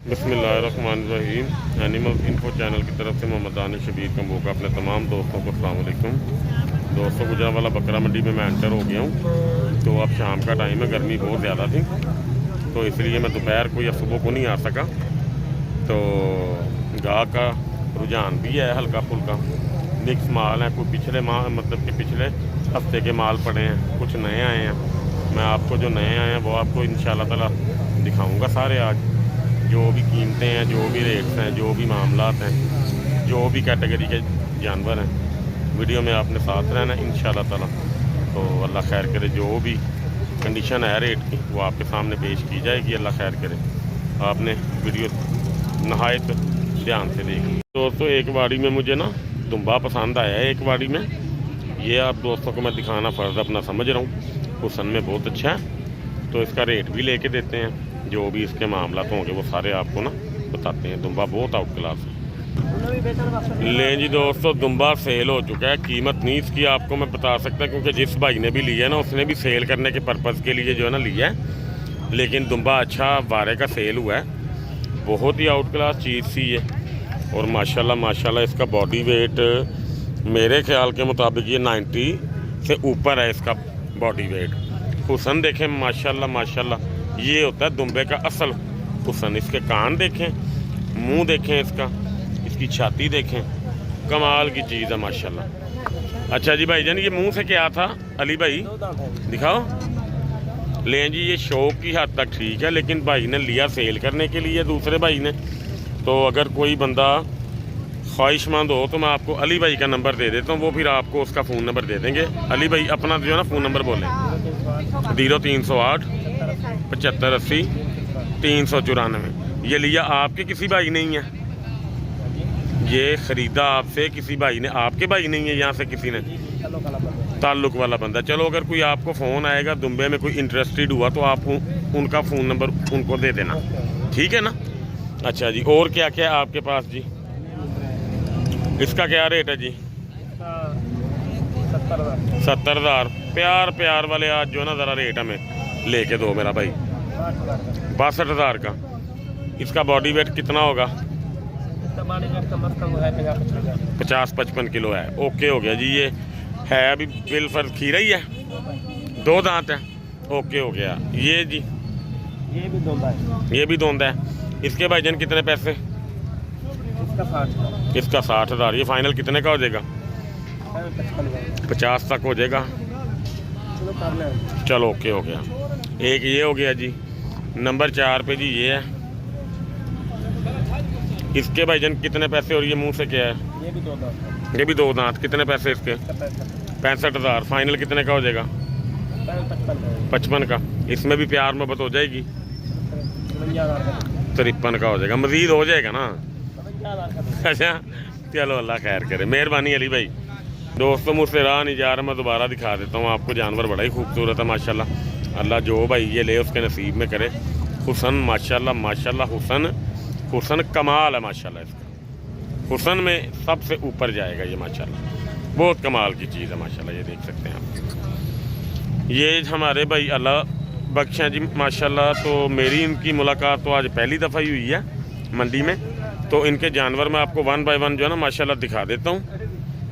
बिस्मिल्लाहिर्रहमानिर्रहीम। Animal info channel की तरफ से मोहम्मद दानिश शबीर कंबोका अपने तमाम दोस्तों को अस्सलाम वालेकुम। दोस्तों, गुजरांवाला बकरा मंडी में मैं एंटर हो गया हूँ। तो अब शाम का टाइम है, गर्मी बहुत ज़्यादा थी तो इसलिए मैं दोपहर को या सुबह को नहीं आ सका। तो गाह का रुझान भी है, हल्का फुल्का मिक्स माल है। कोई पिछले माह मतलब कि पिछले हफ्ते के माल पड़े हैं, कुछ नए आए हैं। मैं आपको जो नए आए हैं वो आपको इंशाल्लाह ताला दिखाऊंगा सारे आज। जो भी कीमतें हैं, जो भी रेट्स हैं, जो भी मामलात हैं, जो भी कैटेगरी के जानवर हैं, वीडियो में आपने साथ रहना है इंशाल्लाह ताला। तो अल्लाह खैर करे, जो भी कंडीशन है रेट की वो आपके सामने पेश की जाएगी। अल्लाह खैर करे, आपने वीडियो नहायत ध्यान से देखी। दोस्तों, एक बाड़ी में मुझे ना दुम्बा पसंद आया है। एक बाड़ी में ये आप दोस्तों को मैं दिखाना फ़र्ज़ अपना समझ रहा हूँ। हुसन में बहुत अच्छा है, तो इसका रेट भी लेके देते हैं। जो भी इसके मामला होंगे वो सारे आपको ना बताते हैं। दुम्बा बहुत आउट क्लास है। ले जी दोस्तों, दुम्बा सेल हो चुका है। कीमत नहीं इसकी आपको मैं बता सकता, क्योंकि जिस भाई ने भी लिया है ना उसने भी सेल करने के पर्पज़ के लिए जो है ना लिया है। लेकिन दुम्बा अच्छा वारे का सेल हुआ है। बहुत ही आउट क्लास चीज़ सी है। और माशाल्लाह माशाल्लाह इसका बॉडी वेट मेरे ख्याल के मुताबिक ये 90 से ऊपर है इसका बॉडी वेट। हुसन देखें माशाल्लाह माशाल्लाह, ये होता है दुम्बे का असल हुसन। इसके कान देखें, मुंह देखें, इसकी छाती देखें, कमाल की चीज़ है माशाल्लाह। अच्छा जी भाईजान, ये मुंह से क्या था अली भाई, दिखाओ। लें जी, ये शौक की हद तक ठीक है, लेकिन भाई ने लिया सेल करने के लिए, दूसरे भाई ने। तो अगर कोई बंदा ख्वाहिशमंद हो तो मैं आपको अली भाई का नंबर दे देता हूँ, वो फिर आपको उसका फ़ोन नंबर दे देंगे। अली भाई अपना जो है ना फ़ोन नंबर बोलें। 0308 75 80 394। ये लिया आपके किसी भाई नहीं है, ये ख़रीदा आपसे किसी भाई ने, आपके भाई नहीं है, यहाँ से किसी ने ताल्लुक़ वाला बंदा। चलो, अगर कोई आपको फ़ोन आएगा दुम्बे में, कोई इंटरेस्टेड हुआ तो आप उनका फ़ोन नंबर उनको दे देना, ठीक है ना। अच्छा जी, और क्या क्या है आपके पास जी? इसका क्या रेट है जी? 70,000। प्यार वाले आज जो है ना ज़रा रेट हमें लेके दो मेरा भाई। 62,000 का। इसका बॉडी वेट कितना होगा? 50-55 किलो है। ओके हो गया जी। ये है अभी बिलफर खीरा ही है, 2 दांत है। ओके हो गया। ये जी ये भी दोंदा है। इसके भाईजान कितने पैसे? इसका 60,000। ये फाइनल कितने का हो जाएगा? 50 तक हो जाएगा। चलो ओके हो गया। एक ये हो गया जी। नंबर 4 पे जी ये है। इसके भाईजान कितने पैसे? और ये मुंह से क्या है? ये भी 2 दांत। कितने पैसे इसके? 65,000। फाइनल कितने का हो जाएगा? 55 का। इसमें भी प्यार मोहब्बत हो जाएगी। 53 का हो जाएगा। मज़ीद हो जाएगा ना? अच्छा चलो, अल्लाह खैर करे, मेहरबानी अली भाई। दोस्तों, मुझसे रहा नहीं जा रहा, मैं दोबारा दिखा देता हूँ आपको। जानवर बड़ा ही खूबसूरत है माशाल्लाह। अल्लाह जो भाई ये ले उसके नसीब में करे। हुसन माशाल्लाह माशाल्लाह, हुसन कमाल है माशाल्लाह। इसका हुसन में सबसे ऊपर जाएगा ये माशाल्लाह। बहुत कमाल की चीज़ है माशाल्लाह। ये देख सकते हैं आप। ये हमारे भाई अल्लाह बख्शा जी माशाल्लाह। तो मेरी इनकी मुलाकात तो आज पहली दफ़ा ही हुई है मंडी में। तो इनके जानवर मैं आपको 1 बाय 1 जो है ना माशाल्लाह दिखा देता हूँ।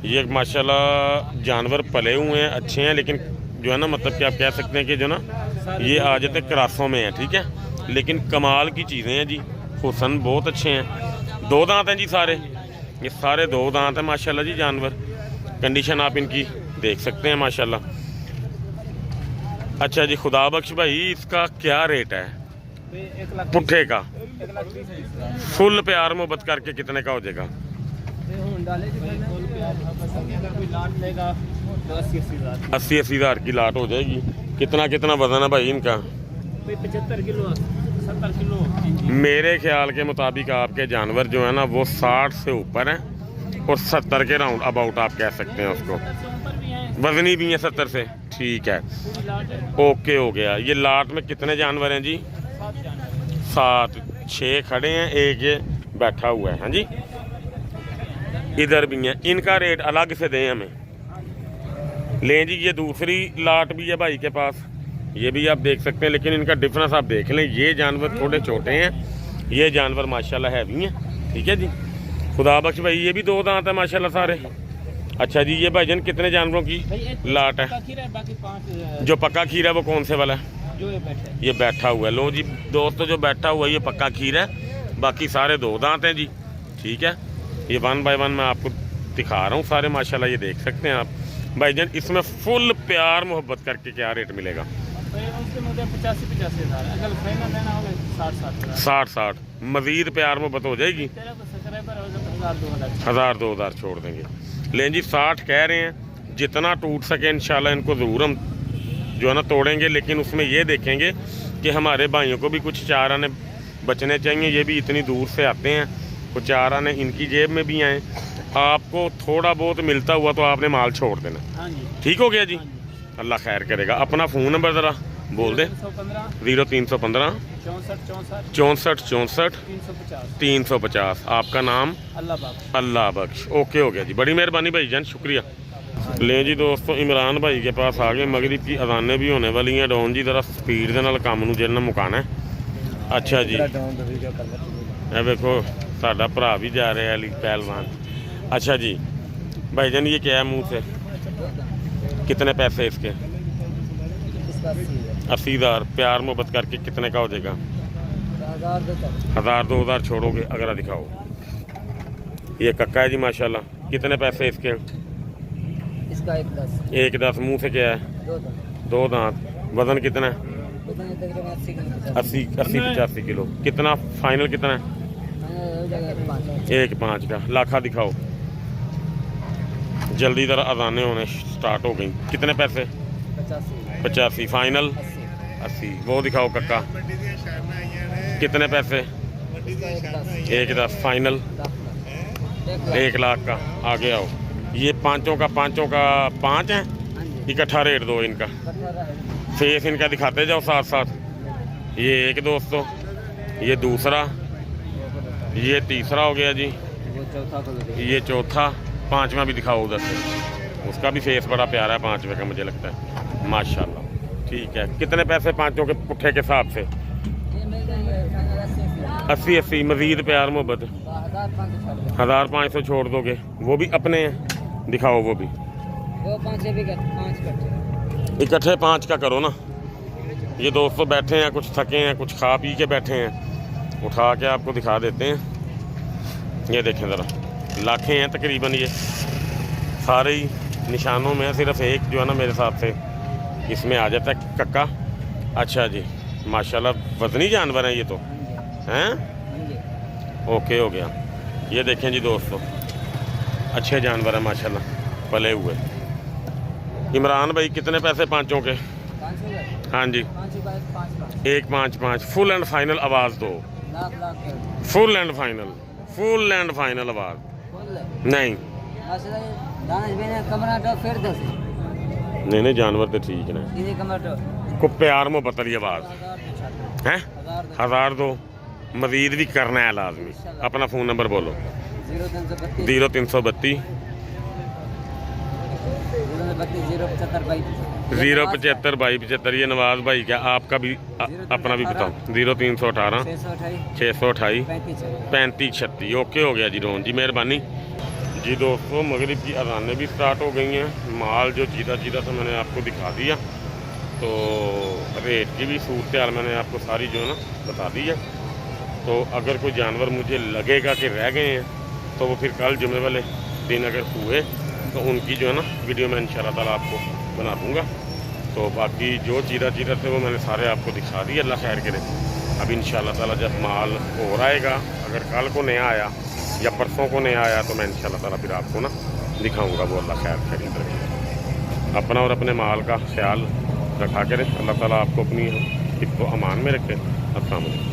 ये माशाल्लाह जानवर पले हुए हैं, अच्छे हैं, लेकिन जो है ना मतलब कि आप कह सकते हैं कि जो ना ये आ जाते क्रासों में है, ठीक है। लेकिन कमाल की चीज़ें हैं जी। हुसन बहुत अच्छे हैं। 2 दांत हैं जी सारे। ये सारे 2 दांत हैं माशाल्लाह जी जानवर। कंडीशन आप इनकी देख सकते हैं माशाल्लाह। अच्छा जी, खुदा बख्श भाई, इसका क्या रेट है पुट्ठे का? फुल प्यार मोहब्बत करके कितने का हो जाएगा? 80,000 की लाट हो जाएगी। कितना वजन है भाई इनका? 75 किलो 70 किलो। मेरे ख्याल के मुताबिक आपके जानवर जो है ना वो 60 से ऊपर हैं और 70 के राउंड अबाउट आप कह सकते हैं उसको। वजनी भी है 70 से, ठीक है। ओके हो गया। ये लाट में कितने जानवर हैं जी? 7। 6 खड़े हैं, एक ये बैठा हुआ है। हाँ जी, इधर भी हैं। इनका रेट अलग से दें हमें। लें जी, ये दूसरी लाट भी है भाई के पास, ये भी आप देख सकते हैं, लेकिन इनका डिफरेंस आप देख लें। ये जानवर थोड़े छोटे हैं ये जानवर माशाल्लाह हैवी हैं, ठीक है जी। खुदा बख्श भाई ये भी 2 दांत है माशाल्लाह सारे। अच्छा जी, ये भाईजान कितने जानवरों की लाट है? बाकी 5 जो पक्का खीर है वो कौन से वाला है? जो ये बैठा हुआ है। लो जी दोस्तों, जो बैठा हुआ है ये पक्का खीर है, बाकी सारे 2 दांत हैं जी, ठीक है। ये 1 बाय 1 मैं आपको दिखा रहा हूँ सारे माशाल्लाह, ये देख सकते हैं आप भाईजान। इसमें फुल प्यार मोहब्बत करके क्या रेट मिलेगा? 85-85 हज़ार, अगर फाइनल लेना होगा 60 मज़ीद प्यार मोहब्बत हो जाएगी। 1000-2000 छोड़ देंगे। लेकिन जी 60 कह रहे हैं, जितना टूट सके इंशाल्लाह इनको ज़रूर हम जो है ना तोड़ेंगे, लेकिन उसमें ये देखेंगे कि हमारे भाइयों को भी कुछ 4 आने बचने चाहिए। ये भी इतनी दूर से आते हैं, कुछ 4 आने इनकी जेब में भी आए। आपको थोड़ा बहुत मिलता हुआ तो आपने माल छोड़ देना। हाँ जी, ठीक हो गया जी, अल्लाह खैर करेगा। अपना फ़ोन नंबर ज़रा बोल दें। 0315 64 64 350। आपका नाम? अल्लाह बख्श। ओके हो गया जी, बड़ी मेहरबानी भाईजान, शुक्रिया। ले जी दोस्तों, इमरान भाई के पास आ गए। मगरिब की अजानें भी होने वाली हैं। डॉन जी ज़रा स्पीड के नाल काम नूं जिन्ना मुकाना है। अच्छा जी, ये देखो साडा भरा भी जा रहा है अली पहलवान। अच्छा जी भाईजान, ये क्या है मुँह से? कितने पैसे इसके? 80,000। प्यार मोहब्बत करके कितने का हो जाएगा? 1000-2000 छोड़ोगे? अगर दिखाओ। ये कक्का है जी माशाल्लाह। कितने पैसे इसके? इसका 1-10। मुँह से क्या है? 2 दांत। वजन कितना है? 80-85 किलो। कितना फाइनल कितना है? 1.5 का। लाखा दिखाओ जल्दी, ज़रा अजानें होने स्टार्ट हो गई। कितने पैसे? 85। फाइनल 80। वो दिखाओ कक्का। कितने पैसे? 1.10। फाइनल 1 लाख का। आगे आओ। ये पाँचों का 5 है। इकट्ठा रेट दो इनका। फेस इनका दिखाते जाओ साथ साथ। ये एक दोस्तों, ये दूसरा, ये तीसरा हो गया जी, ये चौथा, 5वां भी दिखाओ उधर से। उसका भी फेस बड़ा प्यारा है 5वें का, मुझे लगता है माशाल्लाह। ठीक है, कितने पैसे पाँचों के पुट्ठे के हिसाब से? 80-80। मज़ीद प्यार मोहब्बत 1500 छोड़ दोगे? वो भी अपने हैं, दिखाओ वो भी। इकट्ठे 5 का करो ना। ये दोस्तों बैठे हैं, कुछ थके हैं, कुछ खा पी के बैठे हैं, उठा के आपको दिखा देते हैं। ये देखें ज़रा, लाखें हैं तकरीबन। ये सारे ही निशानों में है, सिर्फ एक जो है ना मेरे हिसाब से इसमें आ जाता है कक्का। अच्छा जी माशाल्लाह, वज़नी जानवर हैं ये तो हैं। ओके हो गया। ये देखें जी दोस्तों, अच्छे जानवर हैं माशाल्लाह, पले हुए। इमरान भाई कितने पैसे पाँचों के? हाँ जी, 1.55। फुल एंड फाइनल आवाज़ दो। Full and final, full and final आवाज़ नहीं। नहीं जानवर तो ठीक है को प्यार मोहब्बत वाली आवाज़ है। 1000 दो, मज़ीद भी करना है लाजमी। अपना फ़ोन नंबर बोलो। 0332 075 2275। ये नवाज भाई क्या? आपका भी अपना भी बताओ। 0318 628 3536। ओके हो गया जी रोहन जी, मेहरबानी जी। दोस्तों मगरिब की अजानें भी स्टार्ट हो गई हैं। माल जो चीज़ा से मैंने आपको दिखा दिया, तो रेट की भी सूरत हाल मैंने आपको सारी जो है ना बता दी है। तो अगर कोई जानवर मुझे लगेगा कि रह गए हैं, तो वो फिर कल जुमे वाले दिन अगर हुए तो उनकी जो है ना वीडियो मैं इंशाल्लाह ताला आपको बना दूँगा। तो बाकी जो चीरा से वो मैंने सारे आपको दिखा दिए, अल्लाह खैर करे। अब इंशाल्लाह ताला जब माल और आएगा, अगर कल को नया आया या परसों को नया आया, तो मैं इंशाल्लाह ताला फिर आपको ना दिखाऊँगा। वो अल्लाह खैर खरीद रहे। अपना और अपने माल का ख्याल रखा करें। अल्लाह ताला आपको अपनी हिफ्ज़ व अमान में रखे। अस्सलाम वालेकुम।